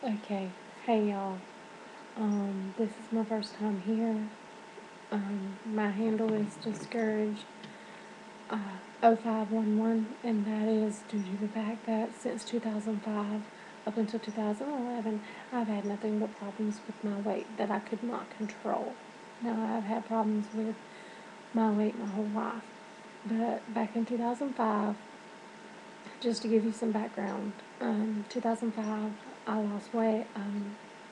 Okay, hey y'all. This is my first time here. My handle is discouraged 0511, and that is due to the fact that since 2005 up until 2011, I've had nothing but problems with my weight that I could not control. Now, I've had problems with my weight my whole life, but back in 2005, just to give you some background, 2005, I lost weight.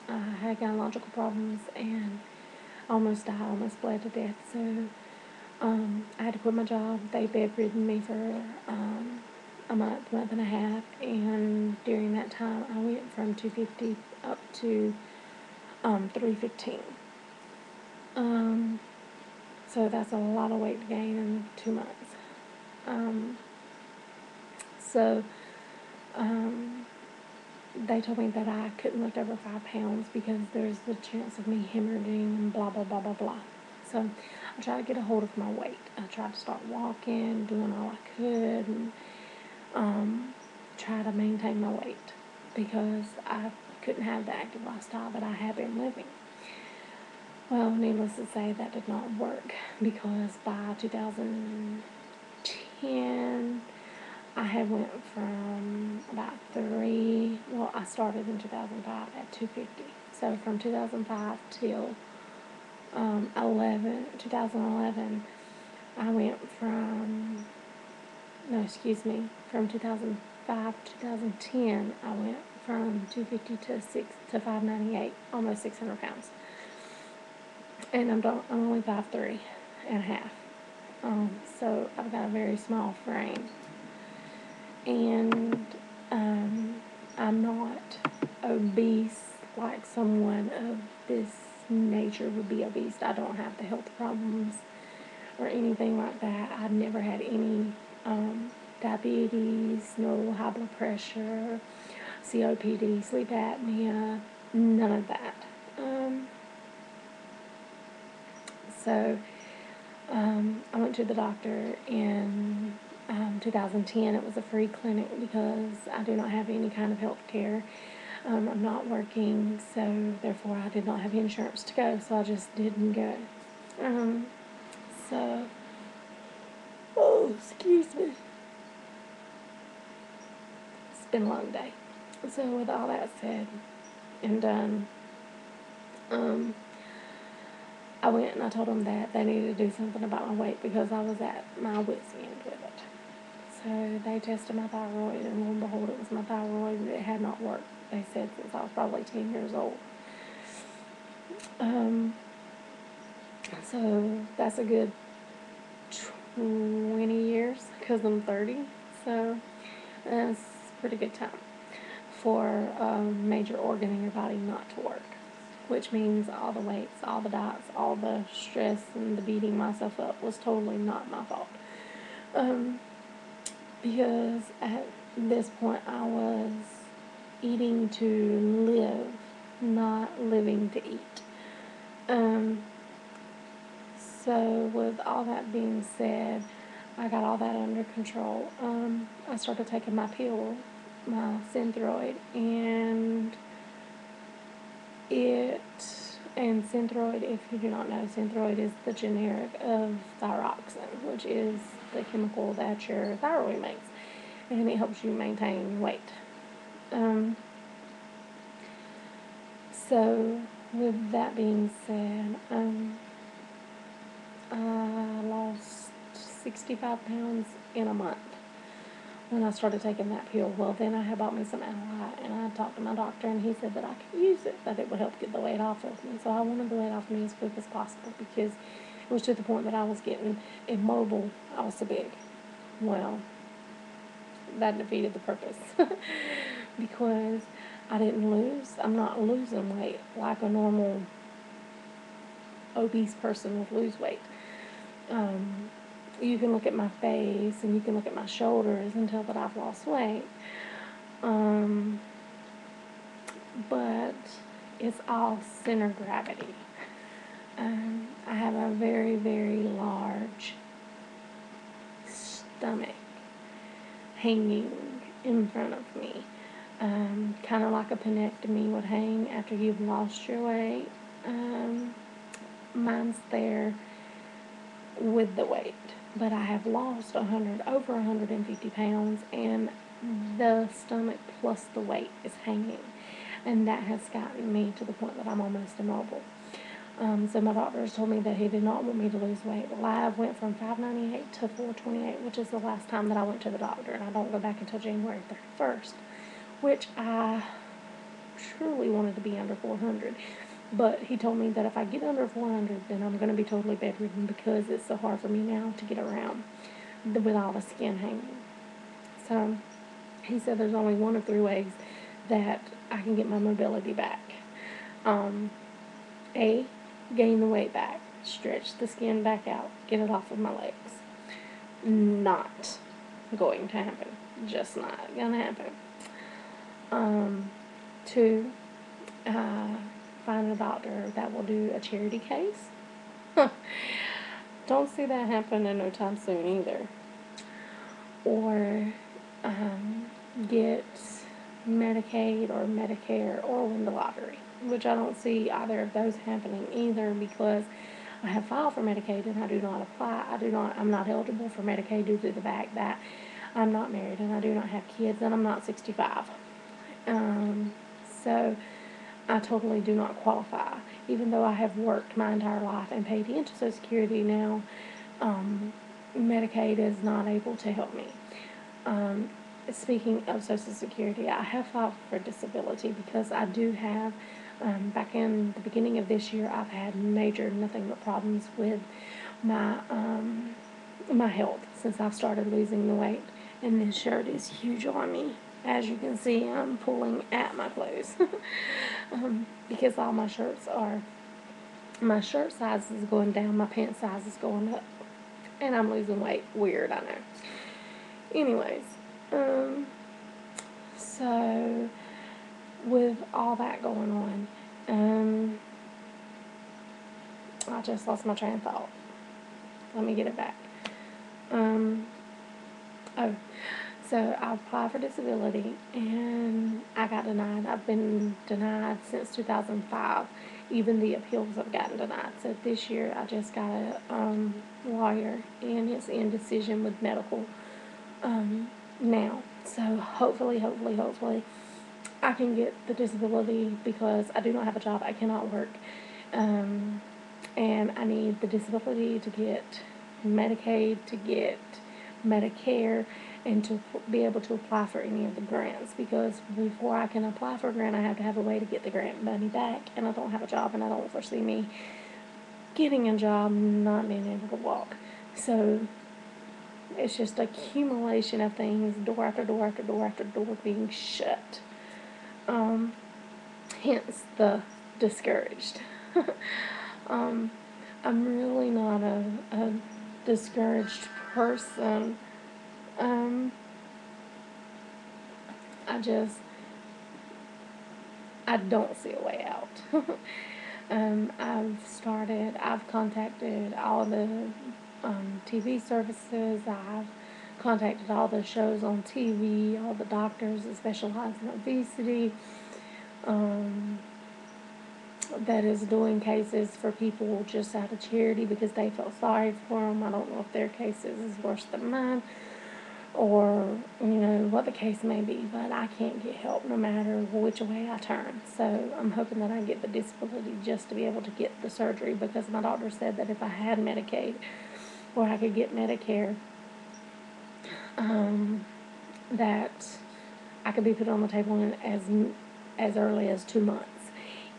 I had gynecological problems and almost died, almost bled to death. So I had to quit my job. They bedridden me for a month and a half, and during that time, I went from 250 up to 315. Um, so that's a lot of weight to gain in 2 months. Um, so um, they told me that I couldn't lift over 5 pounds because there's the chance of me hemorrhaging and blah, blah, blah, blah, blah. So I tried to get a hold of my weight. I tried to start walking, doing all I could, and try to maintain my weight because I couldn't have the active lifestyle that I had been living. Well, needless to say, that did not work because by 2010, I had went from about I started in 2005 at 250. So from 2005 till 2011, I went from 2005 to 2010, I went from 250 to 598, almost 600 pounds. And I'm only 5'3" and a half. So I've got a very small frame. And I'm not obese like someone of this nature would be obese. I don't have the health problems or anything like that. I've never had any diabetes, no high blood pressure, COPD, sleep apnea, none of that. So I went to the doctor in 2010. It was a free clinic because I do not have any kind of health care. I'm not working, so therefore I did not have insurance to go, so I just didn't go. So, oh, excuse me. It's been a long day. So with all that said and done, I went and I told them that they needed to do something about my weight because I was at my wit's end with it. So they tested my thyroid, and lo and behold, it was my thyroid, and it had not worked. They said since I was probably 10 years old. So that's a good 20 years because I'm 30. So that's a pretty good time for a major organ in your body not to work, which means all the weights, all the diets, all the stress, and the beating myself up was totally not my fault. Because at this point I was eating to live, not living to eat. So with all that being said, I got all that under control. I started taking my pill, my Synthroid, and Synthroid, if you do not know, Synthroid is the generic of thyroxine, which is the chemical that your thyroid makes, and it helps you maintain weight. So with that being said, I lost 65 pounds in a month when I started taking that pill. Well, then I had bought me some Ally, and I talked to my doctor, and he said that I could use it, that it would help get the weight off of me. So I wanted the weight off of me as quick as possible because it was to the point that I was getting immobile. I was so big. Well, that defeated the purpose because I'm not losing weight like a normal obese person would lose weight. You can look at my face and you can look at my shoulders and tell that I've lost weight. But it's all center gravity. I have a very, very large stomach hanging in front of me. kind of like a penectomy would hang after you've lost your weight. Mine's there with the weight, but I have lost over 150 pounds, and the stomach plus the weight is hanging, and that has gotten me to the point that I'm almost immobile. So my doctors told me that he did not want me to lose weight. Well, I went from 598 to 428, which is the last time that I went to the doctor, and I don't go back until January 31st, which I truly wanted to be under 400. But he told me that if I get under 400, then I'm going to be totally bedridden because it's so hard for me now to get around with all the skin hanging. So he said there's only one of three ways that I can get my mobility back. A, gain the weight back, stretch the skin back out, get it off of my legs. Not going to happen. Just not going to happen. 2, find a doctor that will do a charity case. Don't see that happening no time soon either. Or get Medicaid or Medicare or win the lottery, which I don't see either of those happening either because I have filed for Medicaid and I do not apply. I'm not eligible for Medicaid due to the fact that I'm not married and I do not have kids and I'm not 65. So I totally do not qualify. Even though I have worked my entire life and paid into Social Security now, Medicaid is not able to help me. Speaking of Social Security, I have filed for disability because I do have, back in the beginning of this year, I've had major nothing but problems with my my health since I've started losing the weight. And this shirt is huge on me. As you can see, I'm pulling at my clothes because all my shirt size is going down, my pant size is going up, and I'm losing weight. Weird, I know. Anyways, so with all that going on, I just lost my train of thought. Let me get it back. So I applied for disability and I got denied. I've been denied since 2005. Even the appeals have gotten denied. So this year I just got a lawyer and it's in decision with medical now. So hopefully I can get the disability because I do not have a job. I cannot work. And I need the disability to get Medicaid, to get Medicare, and to be able to apply for any of the grants, because before I can apply for a grant I have to have a way to get the grant money back, and I don't have a job and I don't foresee me getting a job not being able to walk. So it's just accumulation of things, door after door after door after door being shut. Hence the discouraged. I'm really not a discouraged person. I don't see a way out. I've contacted all the TV services. I've contacted all the shows on TV, all the doctors that specialize in obesity, that is doing cases for people just out of charity because they felt sorry for them. I don't know if their cases is worse than mine or, what the case may be, but I can't get help no matter which way I turn. So I'm hoping that I get the disability just to be able to get the surgery, because my doctor said that if I had Medicaid or I could get Medicare, that I could be put on the table in as early as 2 months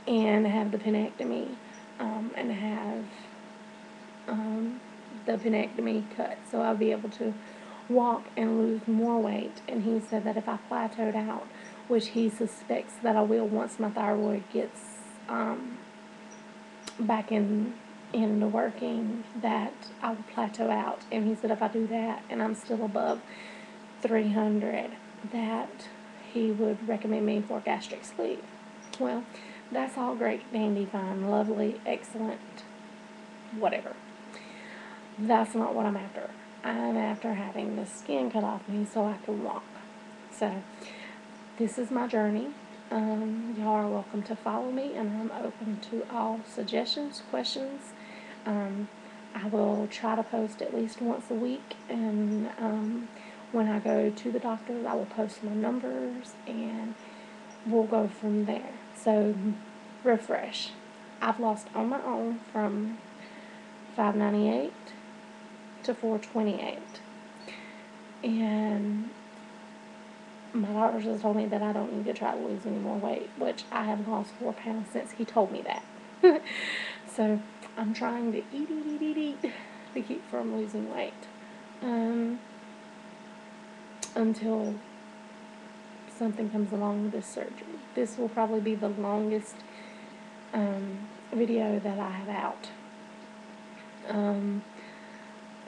and have the penectomy, and have the penectomy cut, so I'll be able to walk and lose more weight. And he said that if I plateaued out, which he suspects that I will once my thyroid gets back into working, that I will plateau out. And he said if I do that and I'm still above 300, that he would recommend me for gastric sleeve. Well, that's all great, dandy, fine, lovely, excellent, whatever. That's not what I'm after. I'm after having the skin cut off me so I can walk. So this is my journey. Y'all are welcome to follow me, and I'm open to all suggestions, questions. I will try to post at least once a week, and when I go to the doctor, I will post my numbers, and we'll go from there. So, refresh. I've lost on my own from 598 to 428, and my doctor has told me that I don't need to try to lose any more weight, which I have lost 4 pounds since he told me that. So I'm trying to eat to keep from losing weight until something comes along with this surgery. This will probably be the longest video that I have out.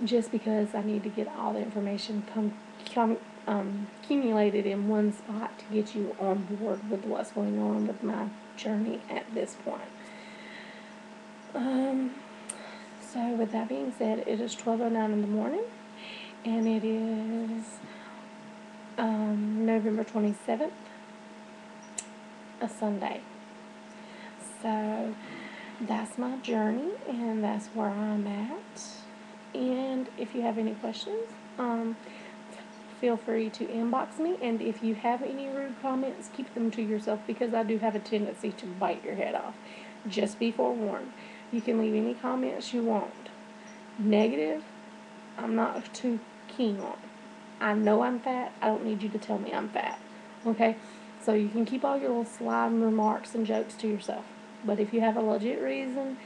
Just because I need to get all the information accumulated in one spot to get you on board with what's going on with my journey at this point. So with that being said, it is 12:09 in the morning, and it is November 27th, a Sunday. So that's my journey, and that's where I'm at. And if you have any questions, feel free to inbox me. And if you have any rude comments, keep them to yourself, because I do have a tendency to bite your head off. Just be forewarned. You can leave any comments you want. Negative, I'm not too keen on. I know I'm fat. I don't need you to tell me I'm fat. Okay? So you can keep all your little sliding remarks and jokes to yourself. But if you have a legit reason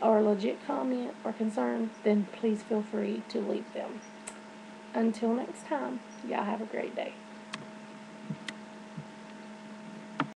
or a legit comment or concern, then please feel free to leave them. Until next time, y'all have a great day.